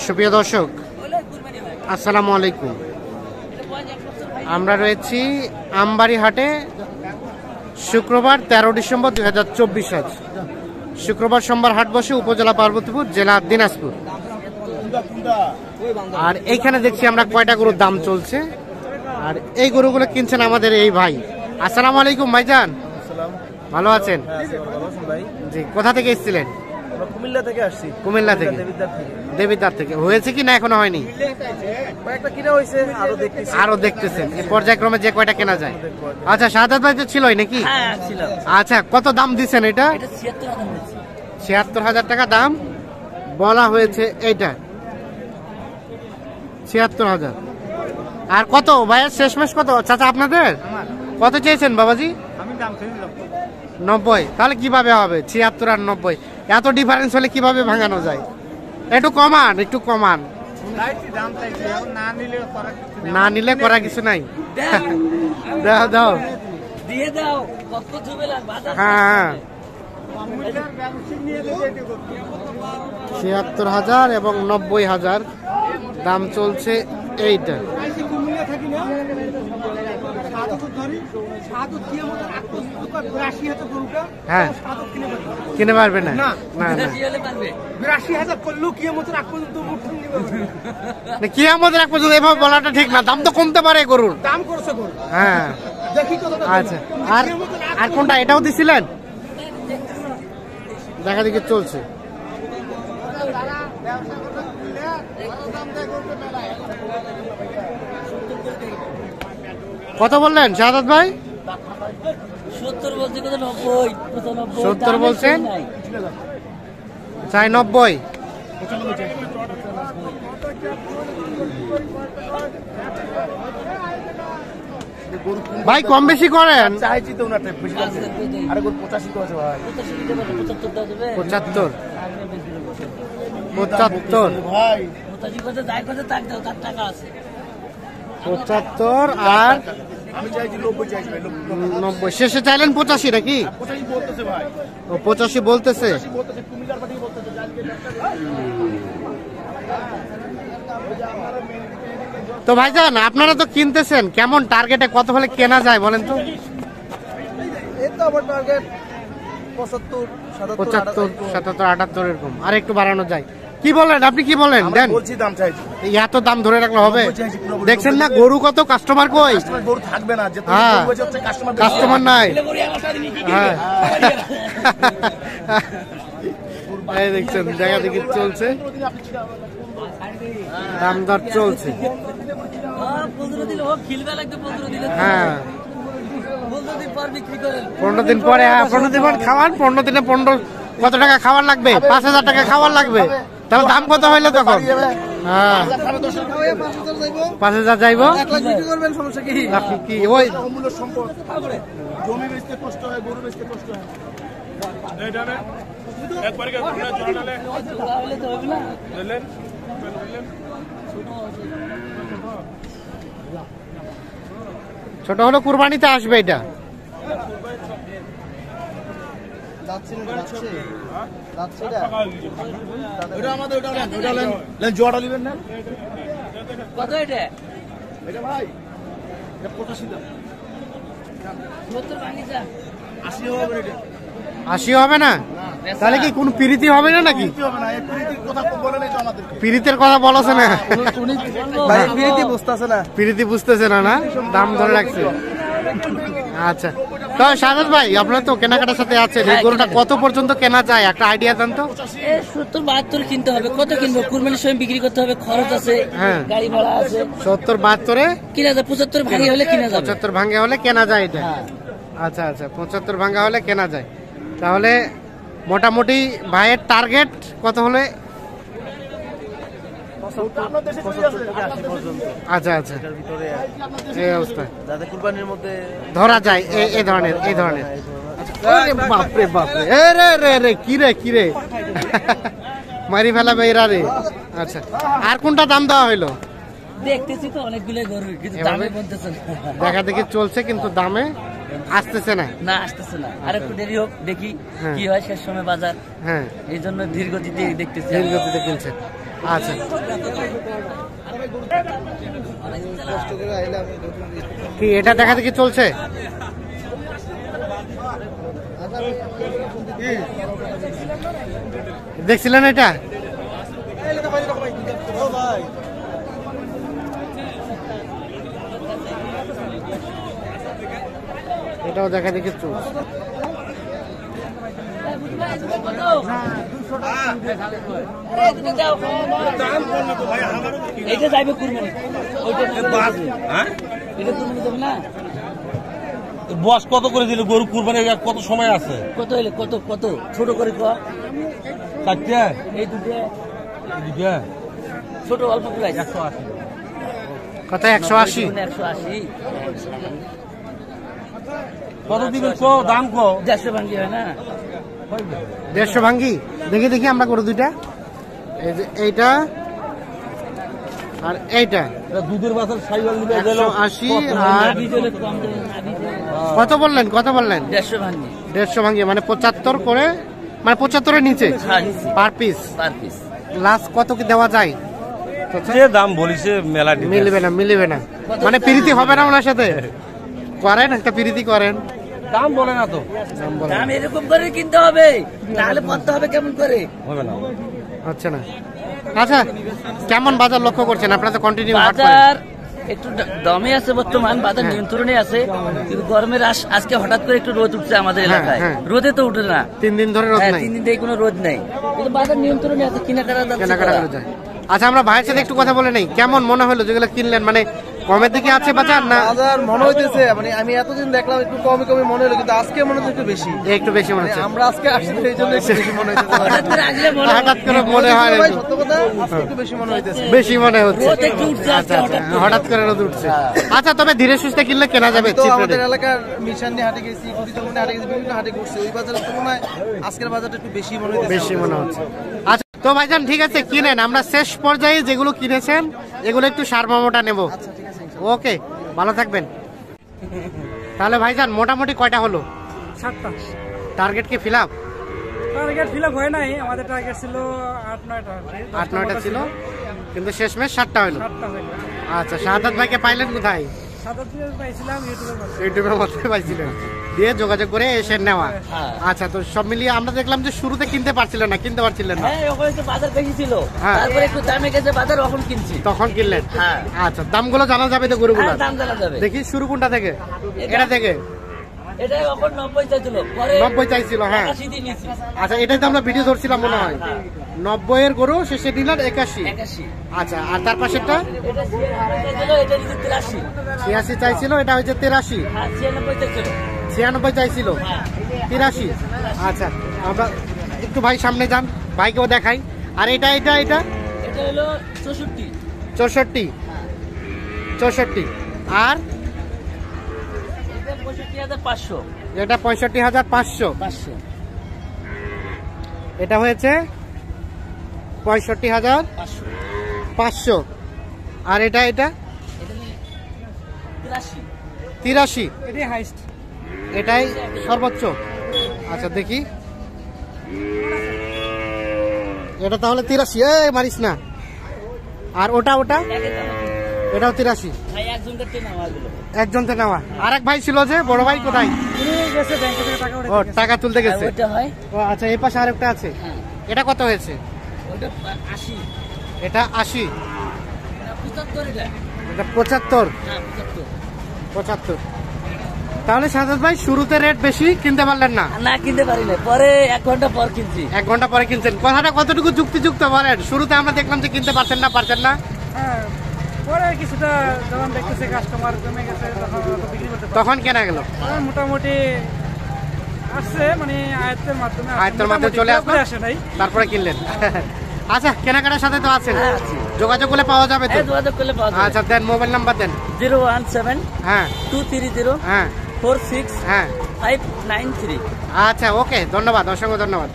সুপ্রিয় দর্শক, আসসালামু আলাইকুম। আমরা রয়েছি আমবাড়ি হাটে, শুক্রবার 13 ডিসেম্বর 2024। আজ শুক্রবার সোমবার হাট বসে উপজেলা পার্বতীপুর, জেলা দিনাজপুর। আর এইখানে দেখছি আমরা কয়টা গরুর দাম চলছে, আর এই গরুগুলো কিনছেন আমাদের এই ভাই। আসসালামু আলাইকুম ভাইজান, ভালো আছেন? জি, কোথা থেকে এসেছিলেন? কুমিল্লা থেকে আসছি। কুমিল্লা থেকে, দেবিদ্বার থেকে। হয়েছে কি না এখনো হয়নি? কয়েকটা কিনা হয়েছে, আরো দেখতেছেন এই পর্যায়ক্রমে যে কয়টা কেনা যায়। আচ্ছা, শাহাদাত ভাই তো ছিলই নাকি? আচ্ছা, কত দাম দিচ্ছেন এটা? ৭৬,০০০ টাকা দাম বলা হয়েছে। এইটা ৭৬,০০০। আর কত ভাইয়ের শেষমেশ কত চাচা আপনাদের? কত চেয়েছেন বাবাজি? ৯০। তাহলে কিভাবে হবে ৭৬ আর ৯০? এত ডিফারেন্স হলে কিভাবে ভাঙানো যায়? একটু কমান, একটু কমান। না নিলে করা কিছু নাই। দাও দাও, হ্যাঁ। ৭৬,০০০ এবং ৯০,০০০ দাম চলছে এইটা। হ্যাঁ, কিনে পারবে না। কিয়ামতের আগ পর্যন্ত এভাবে বলাটা ঠিক না। দাম তো কমতে পারে গরুর। হ্যাঁ, আচ্ছা। আর কোনটা? এটাও দিছিলেন? দেখা দেখি চলছে। কত বললেন শাহাদাত ভাই? ৭০ বলছেন, চাই ৯০। ভাই কম বেশি করেন। ৭৫ আর ৯০। শেষে চাইলেন ৮৫ নাকি? ৮৫ বলতেছে। তো ভাইজান, আপনারা তো কিনতেছেন, কেমন টার্গেটে কত হলে কেনা যায় বলেন তো? ৭৫, ৭৫, ৭৭, ৭৮ এরকম। আর একটু বাড়ানো যায়? কি বলেন আপনি? কি বলেন? দেন, এত দাম ধরে রাখলে হবে? দেখছেন না গরু কত, কাস্টমার কই? গরু থাকবে না, হ্যাঁ, কাস্টমার নাই। হ্যাঁ, এই দেখছেন, দেখা দেখি চলছে, দাম দর চলছে। হ্যাঁ, 15 দিন পরে। 15 দিন পর খাওয়ান। 15 দিনে 15 কত টাকা খাওয়ার লাগবে? ৫,০০০ টাকা খাওয়ার লাগবে। তাহলে দাম কত হইলো তখন? হ্যাঁ, ৫,০০০ যাইব। আপনি কি ওই ছোট হলো কুরবানিতে আসবে এটা? আশি হবে না? তাহলে কি কোন পিরিতি হবে না নাকি? পিরিতের কথা বলছে না, পিরিতি বুঝতেছে না, না দাম ধরে রাখছে। আচ্ছা, তো শাহাদাত ভাই, আপনার তো কেনাকাটার সাথে আছেন, এই গরুটা কত পর্যন্ত কেনা যায় একটা আইডিয়া দেন তো? ৭০-৭২ কিনতে হবে। কত কিনবো? কুরবানির সময় বিক্রি করতে হবে, খরচ আছে, গাড়ি ভাড়া আছে। ৭০-৭২ কিনা যায়। ৭৫ ভাঙে হলে কিনা যায়। ৭৫ ভাঙে হলে কেনা যায় এটা? আচ্ছা আচ্ছা, ৭৫ ভাঙা হলে কেনা যায়। তাহলে মোটামুটি ভাইয়ের টার্গেট কত হলে? আচ্ছা আচ্ছা, এই অবস্থা কুরবানির মধ্যে ধরা যায় এই ধরনের। বাপরে বাপরে, রে কিরে মারি ফেলাবে এরা রে। আচ্ছা, আর কোনটা দাম দেওয়া হইলো? দেখতেছি তো অনেকগুলো গরু, কিন্তু দামে বলতেছে না। দেখা দেখি চলছে, কিন্তু দামে আসতেছে না। আসতেছে না। আর একটু দেরি হোক, দেখি কি হয় শেষ সময় বাজার। হ্যাঁ, এই জন্য ধীর গতিতে দেখতেছি। ধীর গতিতে কিনছে। আচ্ছা, কি এটা দেখা দেখি চলছে? দেখছিলেন এটা? এটাও দেখা দেখি চলছে। এটা যাইবে কুরবানি, ওইটা এটা কুরবানি দেবে না। বস কত করে দিল গরু কুরবানি? কত সময় আছে? কত হইলে কত কত ছোট করে ক? চারটে, এই দুটো দুটা ছোট অল্প প্রাইস 180। কত? 180? 180। কত দিবেন কো? দাম কো? 150 ভাঙ্গি হয় না? 150 ভাঙ্গি। দেখি দেখি আমরা গরু দুইটা, এই যে এইটা আর এইটা দুধের বাজার সাইওয়াল নিবে গেল 180। আর নাভি দিলে কম দেবে, নাভি দিলে। কত বললেন? কত বললেন? 150 ভাঙ্গি। 150 ভাঙ্গি মানে 75 করে, মানে 75 এর নিচে per piece. Per piece last কত কি দেওয়া যায়? যে দাম বলিছে মেলা মিলবে না, মিলবে না, মানে প্রীতি হবে না ওনার সাথে। করেন একটা প্রীতি করেন। দাম বলে না তো, দাম বলেন। দাম এরকম করে কিনতে হবে, তাহলে পড়তে হবে কেমন করে? হবে না। আচ্ছা না, আচ্ছা কেমন বাজার লক্ষ্য করছেন আপনারা? তো কন্টিনিউ হাট করেন। বাজার একটু দমে আছে বর্তমান, বাজার হ্যাঁ। নিয়ন্ত্রণে আছে, কিন্তু গরমের আজকে হঠাৎ করে একটু রোদ উঠছে আমাদের হ্যাঁ, এলাকায়। হ্যাঁ। রোদে তো উঠে না, 3 দিন ধরে রোদ হ্যাঁ, নাই, 3 দিন থেকে কোনো রোদ নেই, কিন্তু বাজার নিয়ন্ত্রণে আছে, কেনাকাটা যাচ্ছে কেনাকাটা করা। করে যায়। আচ্ছা আমরা ভাইয়ের সাথে একটু কথা বলে নেই, কেমন মনে হলো যেগুলো কিনলেন? মানে কমের দিকে আছে বাজার না? বাজার মনে হইতেছে, মানে আমি এতদিন দেখলাম একটু কমে কমে মনে হলো, কিন্তু আজকে মনে হচ্ছে একটু বেশি। একটু বেশি মনে হচ্ছে। আমরা আজকে আসছি তো এই জন্য একটু বেশি মনে হইতেছে। হঠাৎ করে আসলে মনে হয় হঠাৎ করে মনে হয় ভাই, নাকি? সত্য কথা, আজকে একটু বেশি মনে হইতেছে। বেশি মনে হচ্ছে। রোদ একটু উঠছে আজকে আচ্ছা, হঠাৎ করে। হঠাৎ করে রোদ উঠছে। আচ্ছা তবে ধীরে সুস্থে কিনলে কেনা যাবে তো চিপ আমাদের রেটে। এলাকার মিশানি হাটে গেছি, কুড়িচৌমনি হাটে গেছি, বিভিন্ন হাটে ঘুরছি, ওই বাজারের তুলনায় আজকের বাজারটা একটু বেশি মনে হইতেছে। বেশি মনে হচ্ছে। আচ্ছা তো ভাইজান ঠিক আছে, কিনেন। আমরা শেষ পর্যায়ে যেগুলো কিনেছেন এগুলো একটু সারমর্মটা নেব। ওকে, ভালো থাকবেন। তাহলে ভাইজান মোটামুটি কয়টা হলো? 7টা। টার্গেট কি fill up? Target fill up হয় নাই, আমাদের টার্গেট ছিল 8-9টা। 8-9টা ছিল, কিন্তু শেষমেশ 7টা হলো। 7টা হইল। আচ্ছা, শাহাদাত ভাইকে পাইলেন কোথায়? 7টা পাইছিলাম ইউটিউবের মাধ্যমে। ইউটিউবের মধ্যে পাইছিলেন, দিয়ে যোগাযোগ করে এসে নেওয়া। হ্যাঁ। আচ্ছা, তো সব মিলিয়ে আমরা দেখলাম যে শুরুতে কিনতে পারছিলেন না, কিনতে পারছিলেন না, হ্যাঁ, ওখানে তো বাজার বেশি ছিল, হ্যাঁ। তারপরে একটু দামে গেছে বাজার, এখন কিনছি। তখন কিনলেন। হ্যাঁ। আচ্ছা, দামগুলো জানা যাবে তো গরুগুলো? হ্যাঁ, দাম জানা যাবে। দেখি শুরু কোনটা থেকে? এটা থেকে? এটা এখন 90 চাইছিল, পরে 90 চাইছিল, হ্যাঁ। 81 দিয়ে নিয়েছি। আচ্ছা, এটাই তো আমরা ভিডিও ধরছিলাম মনে হয়। 90 এর গরু শেষে নিলেন 81। 81। আচ্ছা, আর তার পাশেরটা এটা 96 চাইছিল, এটা নিচে 83। 86 চাইছিল, এটা হচ্ছে 83। হ্যাঁ, 96 চাইছিল। 96 চাইছিল, 83। আচ্ছা, আমরা একটু ভাই সামনে যান, ভাইকেও দেখাই। আর এটা এটা এটা এটা হলো 64। 64। 64। আর এটা 65,500। এটা 65,500। 500। এটা হয়েছে 65,500। আর এটা এটা এটা নিয়ে 83। 83। এটাই হাইস্ট। এটাই সর্বোচ্চ। আচ্ছা দেখি, এটা তাহলে 83। মারিস না। আর ওটা ওটা এটাও 83। ভাই একজনকে টেনে নেওয়া গেল। একজনতে নেওয়া। আরেক ভাই ছিল যে বড় ভাই, কোথায়? উনি গেছে ব্যাংকে থেকে টাকা ও, উঠে টাকা তুলতে গেছে। ওইটা হয়, ও আচ্ছা, এই পাশে আরেকটা আছে। হ্যাঁ, এটা কত হয়েছে? ওইটা 80। এটা 80। এটা 75 এটা। এটা 75। হ্যাঁ, 75। 75। তাহলে সাজাদ ভাই শুরুতে রেট বেশি, কিনতে পারলেন না? না, কিনতে পারি না, পরে 1 ঘন্টা পর কিনছি। 1 ঘন্টা পরে কিনছেন। কথাটা কতটুকু যুক্তিযুক্ত বলেন? শুরুতে আমরা দেখলাম যে কিনতে পারছেন না। হ্যাঁ, পরে কিছুটা যখন দেখতেছে কাস্টমার কমে গেছে, তখন অত বিক্রি করতে পারে। তখন কেনা গেল, মোটামুটি আসছে, মানে আয়ত্তের মাধ্যমে আসছে। আয়ত্তের মাধ্যমে মোটামুটি চলে পুরোপুরি আসলো, আসে নাই। তারপরে কিনলেন। আচ্ছা, কেনাকাটার সাথে তো আছেন, হ্যাঁ, আছি। যোগাযোগ করলে পাওয়া যাবে তো? হ্যাঁ, যোগাযোগ করলে পাওয়া যাবে। আচ্ছা দেন, মোবাইল নাম্বার দেন। 017 হ্যাঁ 230 হ্যাঁ 46 হ্যাঁ 593। আচ্ছা, ওকে, ধন্যবাদ, অসংখ্য ধন্যবাদ।